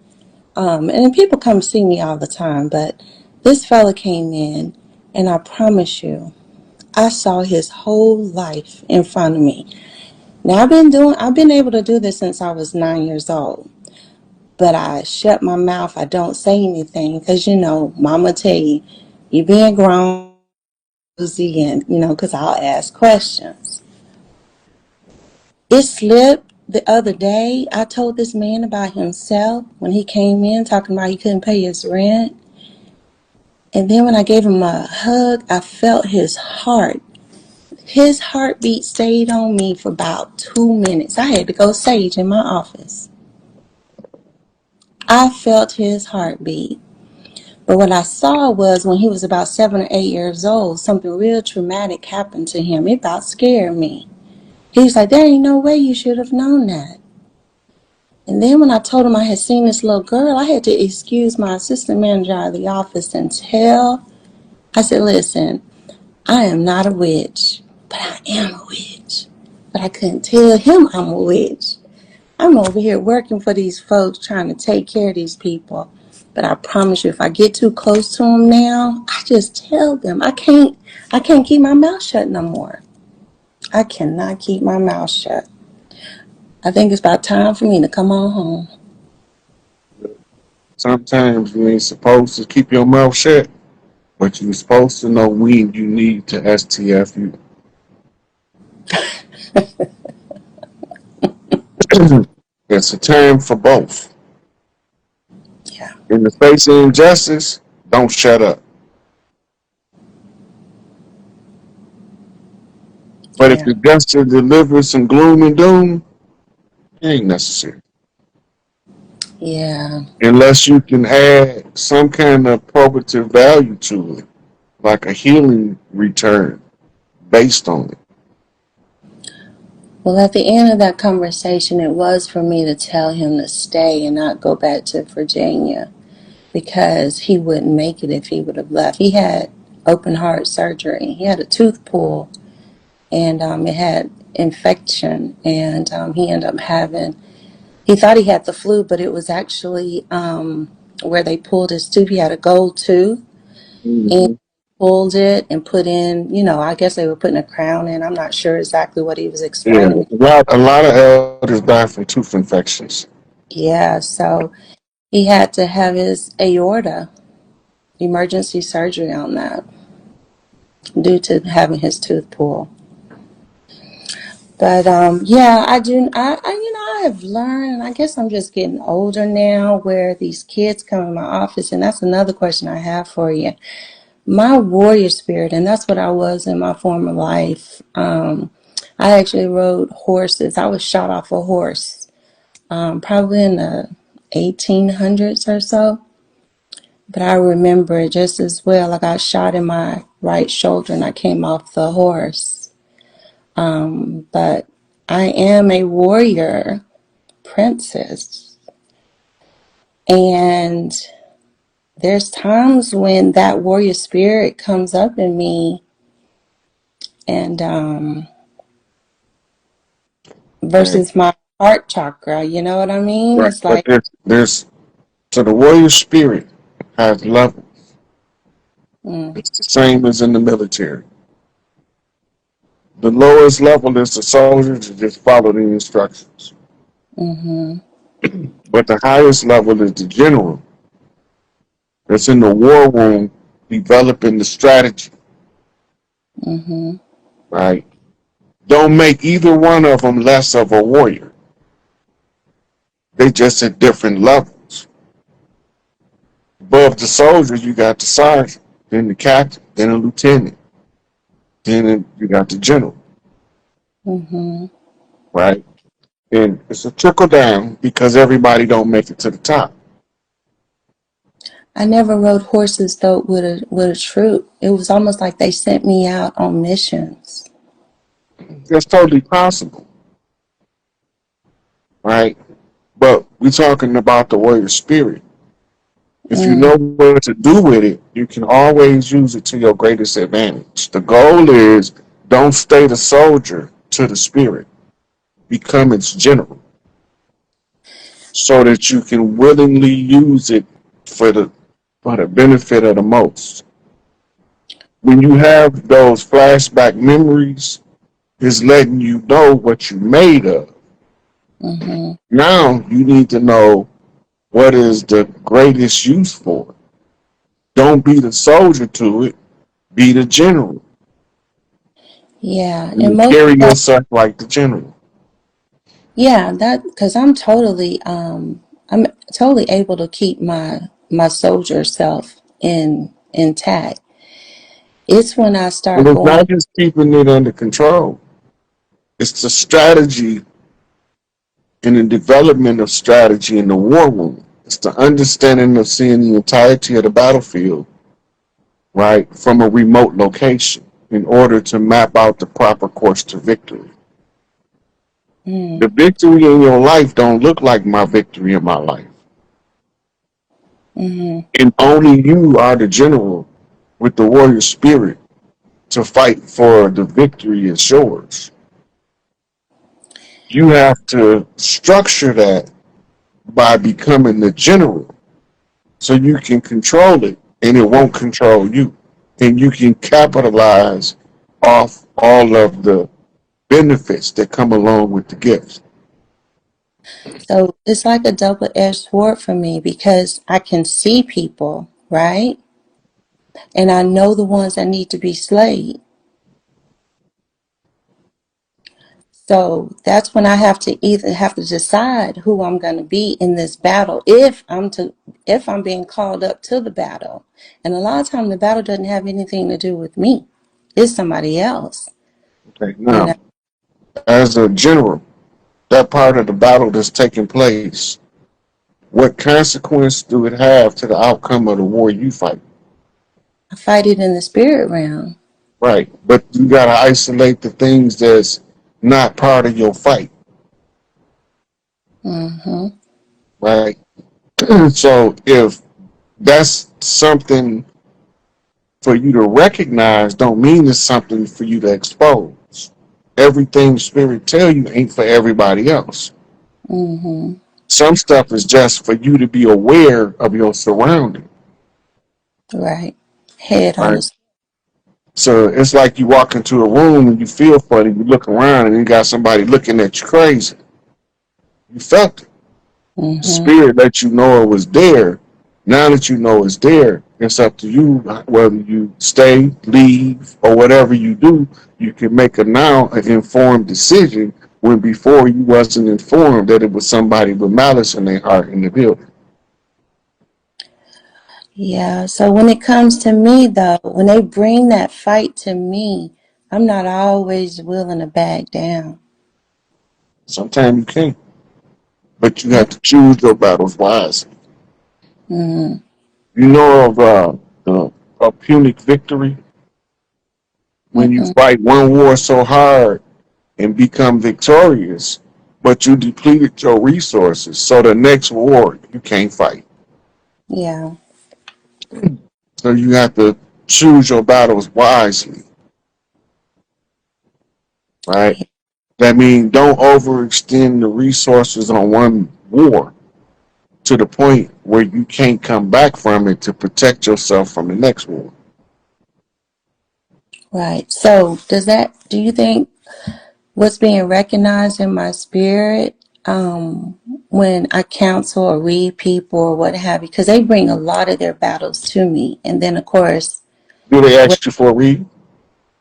And people come see me all the time, but this fella came in, and I promise you, I saw his whole life in front of me. Now I've been able to do this since I was 9 years old, but I shut my mouth. I don't say anything because Mama tell you, you being grown, and because I'll ask questions. It slipped the other day. I told this man about himself when he came in talking about he couldn't pay his rent. And then when I gave him a hug, I felt his heart. His heartbeat stayed on me for about 2 minutes. I had to go sage in my office. I felt his heartbeat. But what I saw was when he was about 7 or 8 years old, something real traumatic happened to him. It about scared me. He was like, there ain't no way you should have known that. And then when I told him I had seen this little girl, I had to excuse my assistant manager out of the office and tell. I said, listen, I am not a witch, but I am a witch. But I couldn't tell him I'm a witch. I'm over here working for these folks, trying to take care of these people. But I promise you, if I get too close to them now, I just tell them. I can't keep my mouth shut no more. I cannot keep my mouth shut. I think it's about time for me to come on home. Sometimes you ain't supposed to keep your mouth shut, but you're supposed to know when you need to STFU. It's a time for both. Yeah, In the face of injustice, don't shut up. But if yeah, you're just to deliver some gloom and doom, it ain't necessary. yeah, Unless you can add some kind of probative value to it, like a healing return based on it. Well, at the end of that conversation, it was for me to tell him to stay and not go back to Virginia because he wouldn't make it if he would have left. He had open heart surgery. He had a tooth pulled, and it had infection, and he ended up having. He thought he had the flu, but it was actually where they pulled his tooth. He had a gold tooth, and Mm-hmm. pulled it and put in. I guess they were putting a crown in. I'm not sure exactly what he was Yeah, explaining. a lot of elders die from tooth infections. Yeah, so he had to have his aorta emergency surgery on that due to having his tooth pulled. But yeah, I do. I have learned, and I guess I'm just getting older now. Where these kids come in my office, and that's another question I have for you. My warrior spirit, and that's what I was in my former life. I actually rode horses. I was shot off a horse, probably in the 1800s or so. But I remember it just as well. I got shot in my right shoulder and I came off the horse. But I am a warrior princess. And there's times when that warrior spirit comes up in me and Right. versus my heart chakra, you know what I mean? Right. It's But like, there's so the warrior spirit has levels. mm, It's the same as in the military. The lowest level is the soldier to just follow the instructions. mm-hmm, But the highest level is the general that's in the war room developing the strategy, mm-hmm, right? Don't make either one of them less of a warrior. They just at different levels. Above the soldier, you got the sergeant, then the captain, then a lieutenant, then you got the general, mm-hmm. right? And it's a trickle down because everybody don't make it to the top. I never rode horses though with a troop. It was almost like they sent me out on missions. That's totally possible, right? But we're talking about the warrior spirit. If you Mm, know what to do with it, you can always use it to your greatest advantage. The goal is don't stay the soldier to the spirit, become its general, so that you can willingly use it for the benefit of the most. When you have those flashback memories, it's letting you know what you're made of. mm-hmm. Now you need to know what is the greatest use for it. Don't be the soldier to it, be the general. Yeah, and And most carry of that, yourself like the general. yeah, that because I'm totally able to keep my soldier self intact. It's when I And start it's going, not just keeping it under control. It's the strategy and the development of strategy in the war room. It's the understanding of seeing the entirety of the battlefield, right, from a remote location in order to map out the proper course to victory. mm, The victory in your life don't look like my victory in my life. mm-hmm, And only you are the general with the warrior spirit to fight for the victory is yours. You have to structure that by becoming the general so you can control it and it won't control you. And you can capitalize off all of the benefits that come along with the gifts. So it's like a double-edged sword for me because I can see people, right? And I know the ones that need to be slayed. So that's when I have to either have to decide who I'm going to be in this battle if I'm being called up to the battle. And a lot of times the battle doesn't have anything to do with me. It's somebody else, Okay. you know. Now, as a general, that part of the battle that's taking place, what consequence do it have to the outcome of the war you fight? I fight it in the spirit realm. Right. But you got to isolate the things that's not part of your fight. Mm-hmm. Right. So if that's something for you to recognize, don't mean it's something for you to expose. Everything spirit tell you ain't for everybody else. Mm-hmm. Some stuff is just for you to be aware of your surroundings. Right. Head on Right. the. So it's like you walk into a room and you feel funny, you look around and you got somebody looking at you crazy. You felt it. The Mm-hmm. spirit let you know it was there. Now that you know it's there, it's up to you whether you stay, leave, or whatever you do. You can make a now an informed decision when before you wasn't informed that it was somebody with malice in their heart in the building. Yeah. So when it comes to me, though, when they bring that fight to me, I'm not always willing to back down. Sometimes you can't, but you Yeah. have to choose your battles wisely. Mm-hmm. You know of a Punic victory when you Mm-mm. fight one war so hard and become victorious, but you depleted your resources. So the next war you can't fight. Yeah. So you have to choose your battles wisely, right? That means don't overextend the resources on one war to the point where you can't come back from it to protect yourself from the next war. Right. So do you think what's being recognized in my spirit when I counsel or read people or what have you? Because they bring a lot of their battles to me. And then, of course, Do they what, ask you for a reading?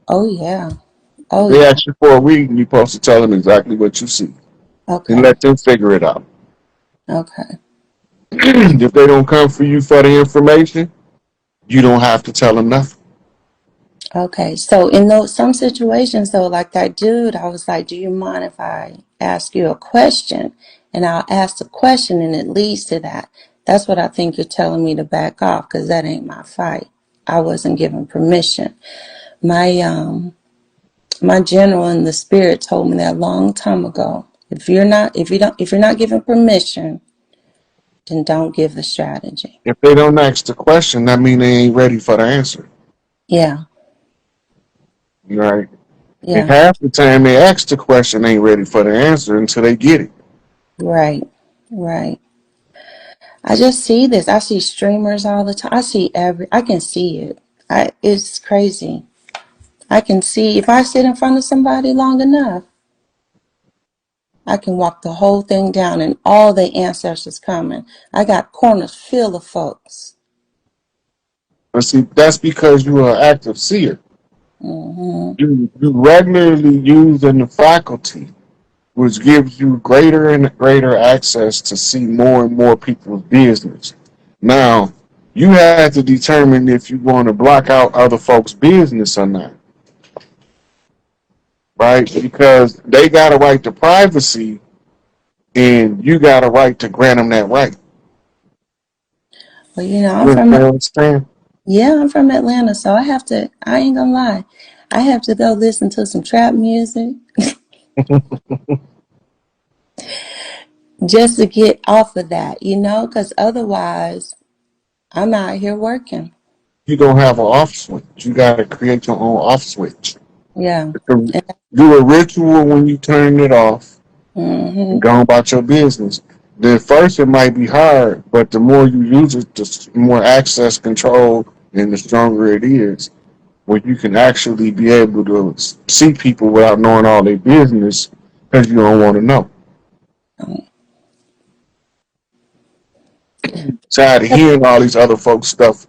oh, yeah. If Oh, they yeah. ask you for a reading, you're supposed to tell them exactly what you see and Okay. let them figure it out. Okay. If they don't come for you for the information, you don't have to tell them nothing. Okay. So in those some situations though, like that dude, I was like, do you mind if I ask you a question? And I'll ask the question and it leads to that. That's what I think you're telling me to back off because that ain't my fight. I wasn't given permission. My my general in the spirit told me that a long time ago. If you're not given permission, then don't give the strategy. If they don't ask the question, that means they ain't ready for the answer. Yeah. Right? And Yeah. half the time they ask the question, they ain't ready for the answer until they get it. Right. Right. I just see this. I see streamers all the time. I can see it. It's crazy. I can see if I sit in front of somebody long enough, I can walk the whole thing down and all the ancestors coming. I got corners full of folks. But see, that's because you're an active seer. Hmm. You regularly using the faculty, which gives you greater and greater access to see more and more people's business. Now, you have to determine if you want to block out other folks' business or not, right? Because they got a right to privacy, and you got a right to grant them that right. Well, you know, You understand? I'm from Atlanta, so I ain't gonna lie. I have to go listen to some trap music just to get off of that, because otherwise I'm out here working. you don't have an off switch. You got to create your own off switch. Yeah. Do a ritual when you turn it off and Mm-hmm. go about your business. Then first it might be hard, but the more you use it, the more access control and the stronger it is. Where you can actually be able to see people without knowing all their business because you don't want to know. Tired of hearing all these other folks' stuff.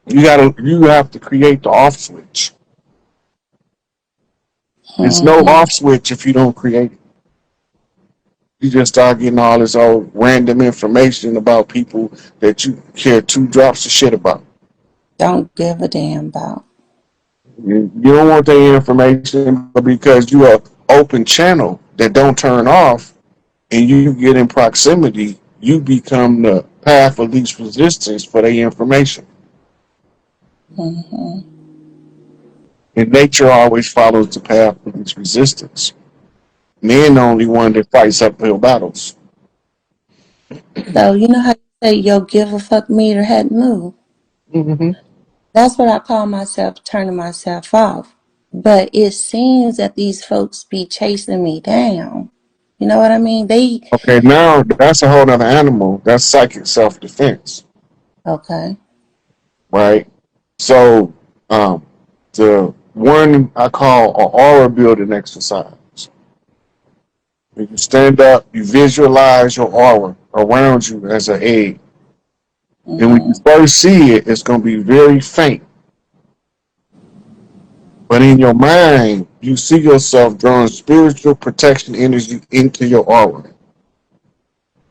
You have to create the off switch. It's no Mm-hmm. off switch if you don't create it. You just start getting all this old random information about people that you care two drops of shit about. Don't give a damn about. You don't want that information, but because you are open channel that don't turn off and you get in proximity, you become the path of least resistance for their information. Mm-hmm. And nature always follows the path of least resistance. Man the only one that fights uphill battles. So you know how you say your give a fuck meter hadn't moved? Mm-hmm. That's what I call myself turning myself off. But it seems that these folks be chasing me down. You know what I mean? Okay, now that's a whole other animal. That's psychic self defense, Okay. right? So, um, the one I call an aura building exercise. When you stand up, you visualize your aura around you as an egg. And when you Mm-hmm. first see it, it's going to be very faint. But in your mind, you see yourself drawing spiritual protection energy into your aura.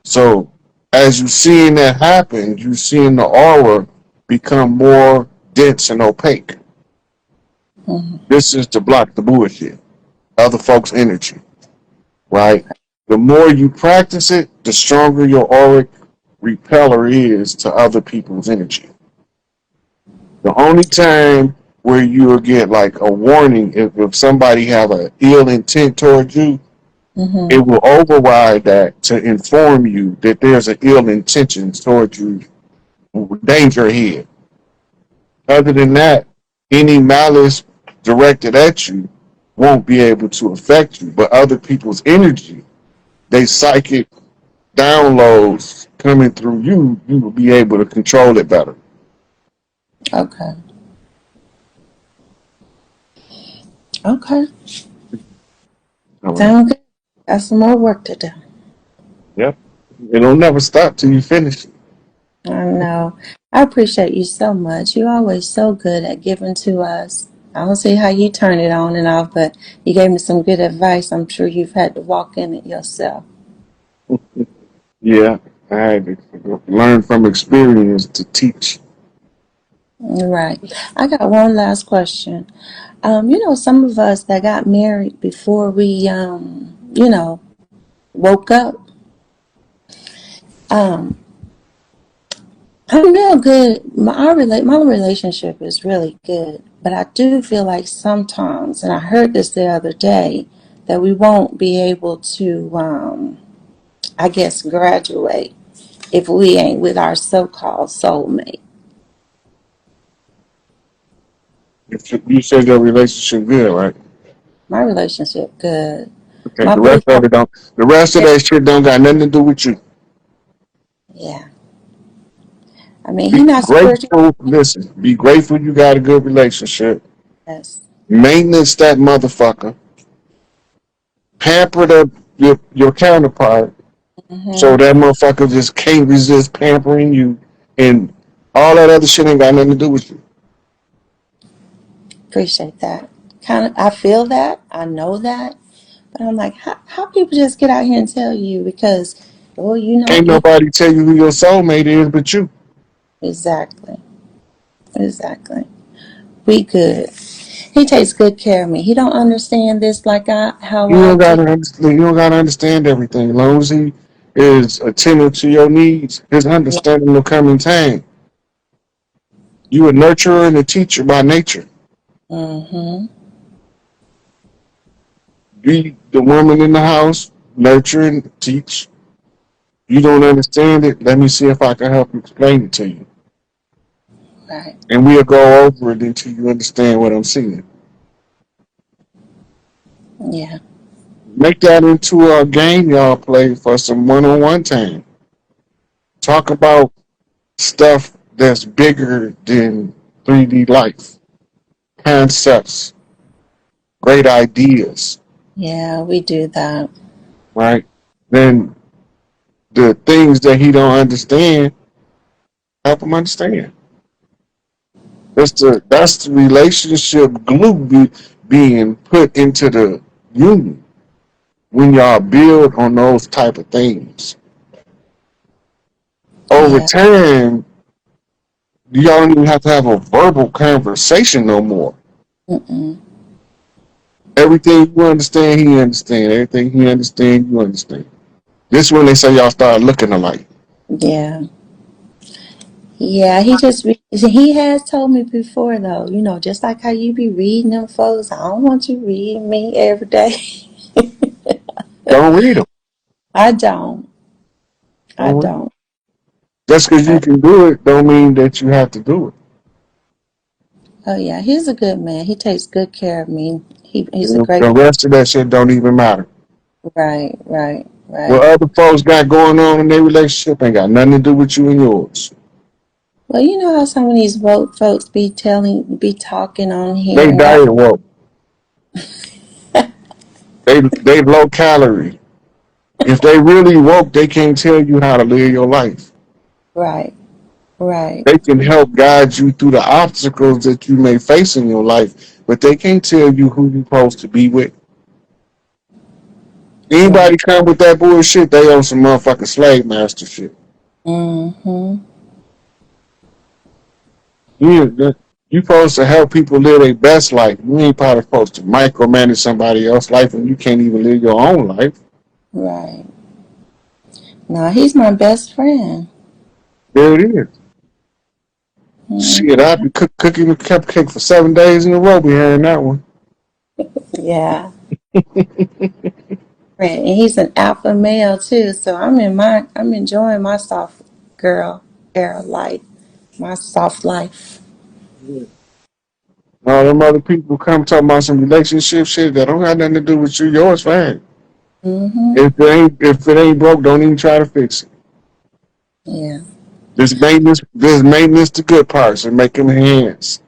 So as you seeing that happen, you seeing the aura become more dense and opaque. Mm-hmm. This is to block the bullshit, other folks' energy, right? The more you practice it, the stronger your auric repeller is to other people's energy. The only time where you will get like a warning if somebody have an ill intent towards you, it Mm-hmm. will override that to inform you that there's an ill intention towards you, danger ahead. Other than that, any malice directed at you won't be able to affect you. But other people's energy, they psychic downloads coming through you, you will be able to control it better. Okay. Okay. All right. Sound good. Got some more work to do. Yep. It'll never stop till you finish it. I know. I appreciate you so much. You're always so good at giving to us. I don't see how you turn it on and off, but you gave me some good advice. I'm sure you've had to walk in it yourself. Yeah. I had to learn from experience to teach. Right. I got one last question. Some of us that got married before we, woke up, um, I'm real good. My relationship is really good, but I do feel like sometimes, and I heard this the other day, that we won't be able to, I guess, graduate if we ain't with our so-called soulmate. You said your relationship good, right? My relationship good. Okay. My The rest of boyfriend, it don't. The rest of that shit don't got nothing to do with you. yeah. I mean, Be he not spiritual. grateful. Listen. Be grateful you got a good relationship. Yes. Maintenance that motherfucker. Pamper your counterpart so Mm-hmm. that motherfucker just can't resist pampering you, and all that other shit ain't got nothing to do with you. Appreciate that. Kind of, I feel that. I know that. But I'm like, how people just get out here and tell you because, oh, Ain't nobody tell you who your soulmate is but you. exactly, exactly. We good. He takes good care of me. He don't understand this like how You I don't do. gotta understand. You don't gotta understand everything. As long as he is attentive to your needs, his Yeah. understanding will come in time. You a nurturer and a teacher by nature. Mm-hmm. Be the woman in the house, nurture and teach. You don't understand it. Let me see if I can help explain it to you. Right. And we'll go over it until you understand what I'm saying. Yeah. Make that into a game y'all play for some one-on-one time. Talk about stuff that's bigger than 3D life, concepts, great ideas, Yeah, we do that. right? Then the things that he don't understand, help him understand. That's the relationship glue being put into the union when y'all build on those type of things. Over Yeah. time, y'all don't even have to have a verbal conversation no more. Mm-mm. Everything you understand, he understand. Everything he understand, you understand. This when they say y'all start looking alike. Yeah. Yeah, he has told me before though, just like how you be reading them folks, I don't want you reading me every day. Don't read them. I don't. I Don't read 'em. don't. Just because you I, can do it, don't mean that you have to do it. oh yeah, he's a good man. He takes good care of me. He's a The great. rest of that shit don't even matter. Right, right, What right. other folks got going on in their relationship ain't got nothing to do with you and yours. Well, you know how some of these woke folks be talking on here They and got diet woke. They low calorie. If they really woke, they can't tell you how to live your life. right, right, They can help guide you through the obstacles that you may face in your life, but they can't tell you who you're supposed to be with. Anybody right. come with that bullshit, they on some motherfucking slave master shit. Mm-hmm. You supposed to help people live their best life. You ain't probably supposed to micromanage somebody else's life and you can't even live your own life. Right. No, he's my best friend. There it is. Shit, Hmm. I've been cooking a cupcake for 7 days in a row behind that one. Yeah. Right. And he's an alpha male too, so I'm enjoying my soft girl era life, my soft life. All them other people come talking about some relationship shit that don't have nothing to do with you. Yours fine. Mm-hmm. If it ain't broke, don't even try to fix it. Yeah. There's maintenance to good parts and make them hands.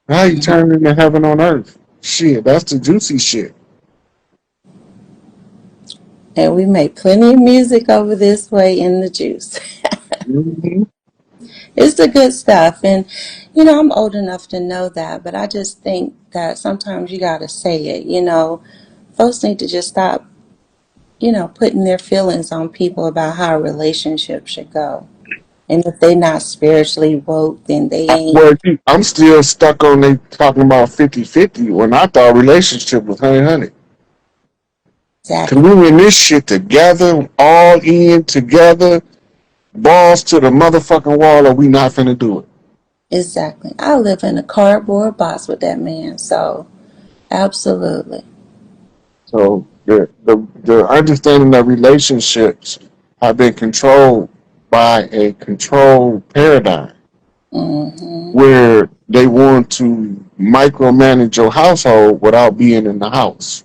How you Mhm. turn into heaven on earth? Shit, that's the juicy shit. And we made plenty of music over this way in the juice. Mm-hmm. It's the good stuff. And, I'm old enough to know that, but I just think that sometimes you got to say it. Folks need to just stop, putting their feelings on people about how a relationship should go. And if they're not spiritually woke, then they ain't Well, I'm still stuck on they talking about 50-50 when I thought relationship was 100. Cause exactly. we in this shit together, all in together, balls to the motherfucking wall, or we not finna do it. Exactly. I live in a cardboard box with that man. So, absolutely. So the understanding that relationships have been controlled by a control paradigm Mm-hmm. where they want to micromanage your household without being in the house.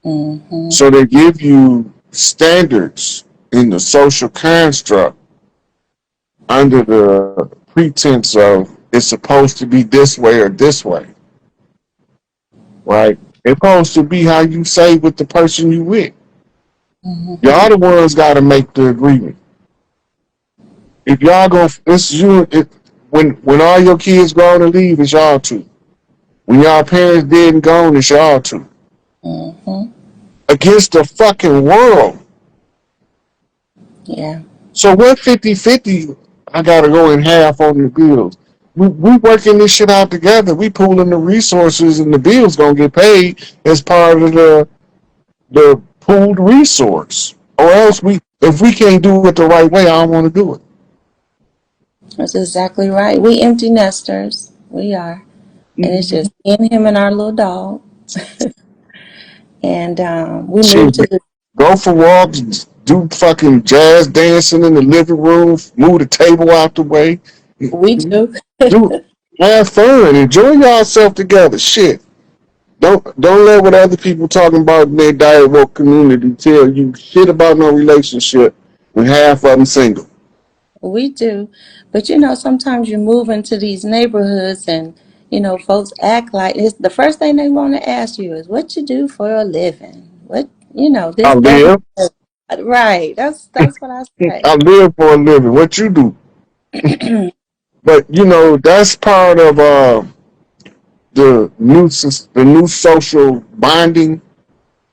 Mm-hmm. So they give you standards in the social construct under the pretense of it's supposed to be this way or this way, right? It's supposed to be how you say with the person you with. Mm-hmm. Y'all the ones got to make the agreement. If y'all go, it's you. When all your kids grown and leave, it's y'all two. When y'all parents dead and gone, it's y'all two. Mm-hmm. Against the fucking world. Yeah. So what 50-50, I gotta go in half on the bills. We working this shit out together. We pooling the resources and the bills gonna get paid as part of the pooled resource. Or else if we can't do it the right way, I don't want to do it. That's exactly right. We empty nesters. We are. And it's Mm-hmm. just me and him and our little dog. And we moved Shit, to the. go for walks, do fucking jazz dancing in the living room, move the table out the way. We do. Do have fun, enjoy yourself together. Shit. Don't let what other people talking about in their diet woke community tell you shit about no relationship when half of them single. We do. But sometimes you move into these neighborhoods and folks act like it's the first thing they want to ask you is what you do for a living. What I this, that, and live. the other. Right. That's what I I say. live for a living. What you do? But that's part of the new social bonding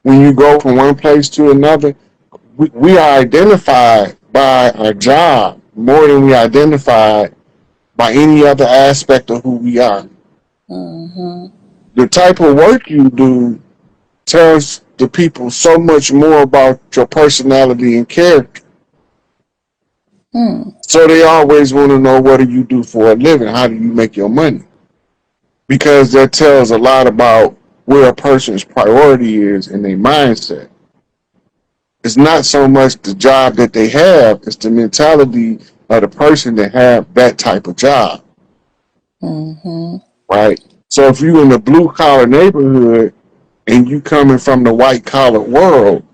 when you go from one place to another. We are identified by our job more than we identified by any other aspect of who we are. Mm-hmm. The type of work you do tells the people so much more about your personality and character. Hmm. So they always want to know, what do you do for a living? How do you make your money? Because that tells a lot about where a person's priority is in their mindset. It's not so much the job that they have, it's the mentality of the person that have that type of job, Mm-hmm. right? So if you in the blue collar neighborhood and you coming from the white collar world,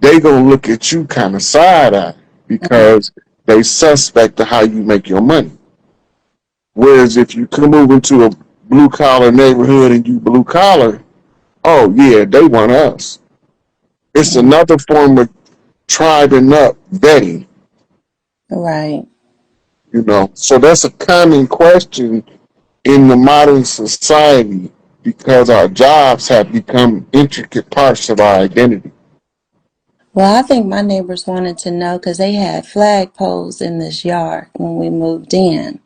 they gonna look at you kind of side eye because they suspect of how you make your money. Whereas if you come move into a blue collar neighborhood and you blue collar, oh yeah, they want us. It's Mm-hmm. another form of tribing up vetting, Right. So that's a common question in the modern society because our jobs have become intricate parts of our identity. Well, I think my neighbors wanted to know because they had flagpoles in this yard when we moved in,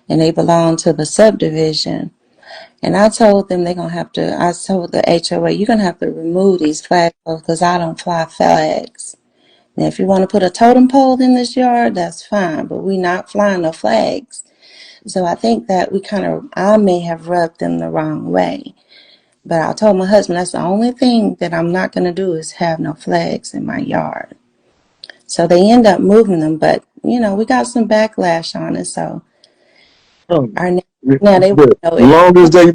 and they belonged to the subdivision. And I told them I told the HOA, you're going to have to remove these flagpoles because I don't fly flags. Now, if you want to put a totem pole in this yard, that's fine, but we're not flying no flags. So I think that I may have rubbed them the wrong way. But I told my husband that's the only thing that I'm not going to do is have no flags in my yard. So they end up moving them, but we got some backlash on it. So Oh, our yeah, now they want but to know if long as they